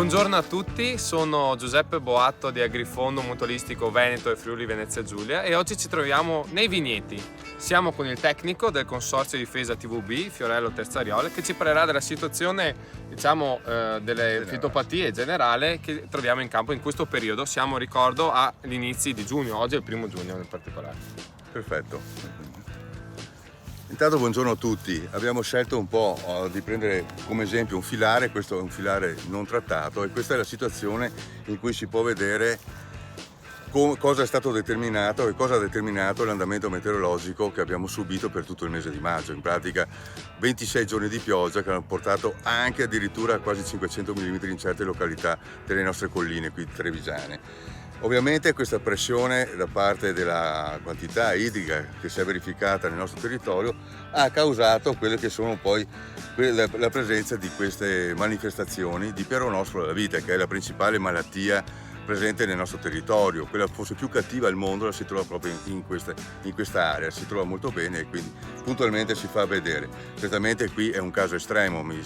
Buongiorno a tutti, sono Giuseppe Boatto di Agrifondo Mutualistico Veneto e Friuli Venezia Giulia e oggi ci troviamo nei vigneti. Siamo con il tecnico del Consorzio Difesa TVB, Fiorello Terzariol, che ci parlerà della situazione, delle fitopatie generale che troviamo in campo in questo periodo. Siamo, ricordo, agli inizi di giugno, oggi è il 1° giugno in particolare. Perfetto. Intanto buongiorno a tutti, abbiamo scelto un po' di prendere come esempio un filare, questo è un filare non trattato e questa è la situazione in cui si può vedere cosa è stato determinato e cosa ha determinato l'andamento meteorologico che abbiamo subito per tutto il mese di maggio. In pratica 26 giorni di pioggia che hanno portato anche addirittura a quasi 500 mm in certe località delle nostre colline qui trevigiane. Ovviamente questa pressione da parte della quantità idrica che si è verificata nel nostro territorio ha causato quelle che sono poi la presenza di queste manifestazioni di peronospora della vite, che è la principale malattia presente nel nostro territorio. Quella forse più cattiva al mondo la si trova proprio in questa area, si trova molto bene e quindi puntualmente si fa vedere. Certamente qui è un caso estremo, mi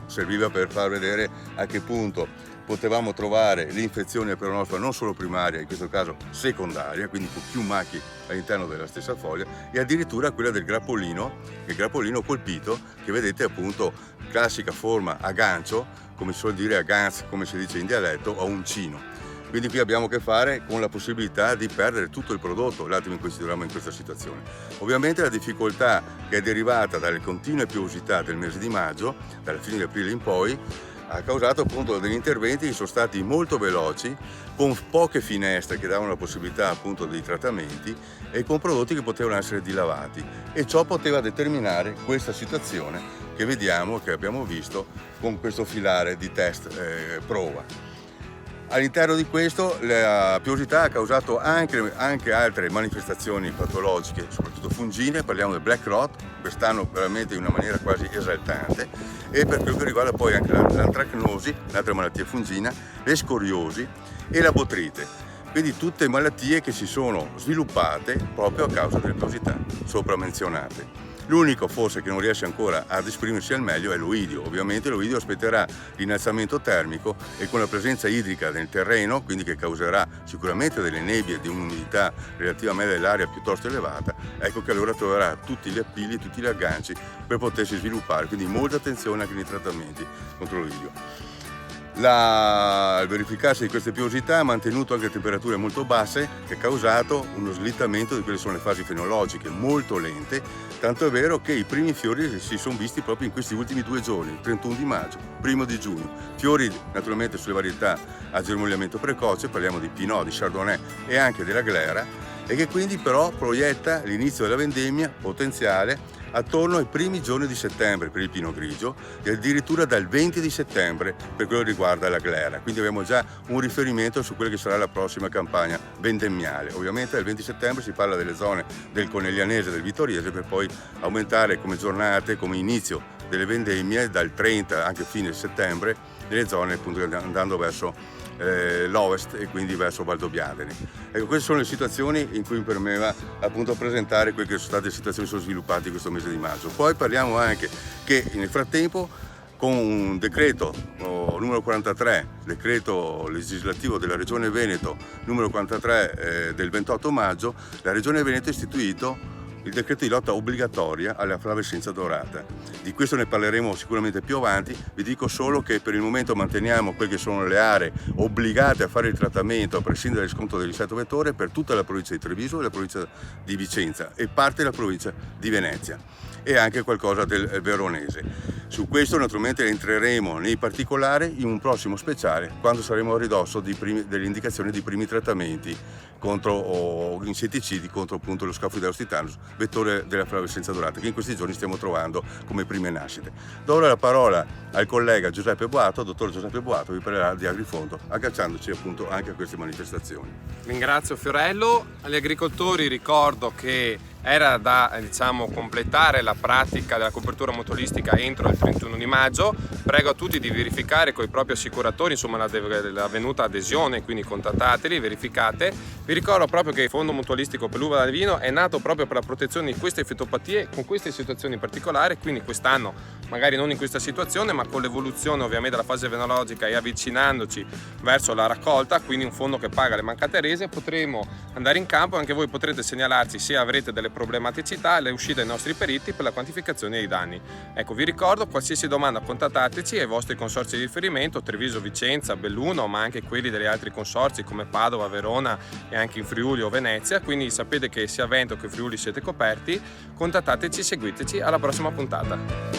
serviva per far vedere a che punto potevamo trovare l'infezione peronospora non solo primaria, in questo caso secondaria, quindi con più macchie all'interno della stessa foglia, e addirittura quella del grappolino, il grappolino colpito, che vedete appunto classica forma a gancio, come si suol dire a ganz, come si dice in dialetto, o uncino. Quindi qui abbiamo a che fare con la possibilità di perdere tutto il prodotto l'attimo in cui ci troviamo in questa situazione. Ovviamente la difficoltà che è derivata dalle continue piovosità del mese di maggio, dalla fine di aprile in poi, ha causato appunto degli interventi che sono stati molto veloci, con poche finestre che davano la possibilità appunto dei trattamenti e con prodotti che potevano essere dilavati, e ciò poteva determinare questa situazione che vediamo, che abbiamo visto con questo filare di test prova. All'interno di questo la piovosità ha causato anche altre manifestazioni patologiche, soprattutto fungine. Parliamo del black rot, quest'anno veramente in una maniera quasi esaltante, e per quello che riguarda poi anche l'antracnosi, un'altra malattia fungina, le scoriosi e la botrite. Quindi tutte malattie che si sono sviluppate proprio a causa delle piovosità sopra menzionate. L'unico forse che non riesce ancora ad esprimersi al meglio è l'oidio. Ovviamente l'oidio aspetterà l'innalzamento termico e con la presenza idrica nel terreno, quindi che causerà sicuramente delle nebbie e di un'umidità relativa media dell'aria piuttosto elevata, ecco che allora troverà tutti gli appigli, tutti gli agganci per potersi sviluppare, quindi molta attenzione anche nei trattamenti contro l'oidio. Il verificarsi di queste piovosità ha mantenuto anche temperature molto basse, che ha causato uno slittamento di quelle che sono le fasi fenologiche molto lente, tanto è vero che i primi fiori si sono visti proprio in questi ultimi 2 giorni, il 31 di maggio, 1° di giugno. Fiori naturalmente sulle varietà a germogliamento precoce, parliamo di Pinot, di Chardonnay e anche della Glera, e che quindi però proietta l'inizio della vendemmia potenziale attorno ai primi giorni di settembre per il Pinot Grigio e addirittura dal 20 di settembre per quello che riguarda la Glera. Quindi abbiamo già un riferimento su quella che sarà la prossima campagna vendemmiale. Ovviamente dal 20 settembre si parla delle zone del Coneglianese e del Vittoriese, per poi aumentare come giornate, come inizio delle vendemmie dal 30 anche fine settembre nelle zone appunto andando verso l'ovest e quindi verso Valdobbiadene. Ecco, queste sono le situazioni in cui mi premeva appunto presentare quelle che sono state le situazioni che sono sviluppate in questo mese di maggio. Poi parliamo anche che nel frattempo, con un decreto numero 43, decreto legislativo della Regione Veneto numero 43 del 28 maggio, la Regione Veneto ha istituito il decreto di lotta obbligatoria alla flavescenza dorata. Di questo ne parleremo sicuramente più avanti. Vi dico solo che per il momento manteniamo quelle che sono le aree obbligate a fare il trattamento a prescindere dal riscontro dell'insetto vettore per tutta la provincia di Treviso e la provincia di Vicenza e parte della provincia di Venezia e anche qualcosa del Veronese. Su questo naturalmente entreremo nei particolari in un prossimo speciale quando saremo a ridosso delle indicazioni di primi trattamenti contro insetticidi contro appunto lo Scaphylus titanus, vettore della flavescenza dorata, che in questi giorni stiamo trovando come prime nascite. Do ora la parola al collega Giuseppe Boatto, dottor Giuseppe Boatto, vi parlerà di Agrifondo, agganciandoci appunto anche a queste manifestazioni. Ringrazio Fiorello. Agli agricoltori ricordo che era da completare la pratica della copertura mutualistica entro il 31 di maggio. Prego a tutti di verificare con i propri assicuratori la venuta adesione, quindi contattateli, verificate. Vi ricordo proprio che il Fondo Mutualistico per l'Uva d'Avellino è nato proprio per la protezione di queste fitopatie con queste situazioni particolari, quindi quest'anno magari non in questa situazione, ma con l'evoluzione ovviamente della fase venologica e avvicinandoci verso la raccolta, quindi un fondo che paga le mancate rese, potremo andare in campo. Anche voi potrete segnalarci se avrete delle problematicità, le uscite dei nostri periti per la quantificazione dei danni. Ecco, vi ricordo, qualsiasi domanda contattateci ai vostri consorzi di riferimento, Treviso, Vicenza, Belluno, ma anche quelli degli altri consorzi come Padova, Verona e anche in Friuli o Venezia, quindi sapete che sia Veneto che Friuli siete coperti. Contattateci, seguiteci, alla prossima puntata.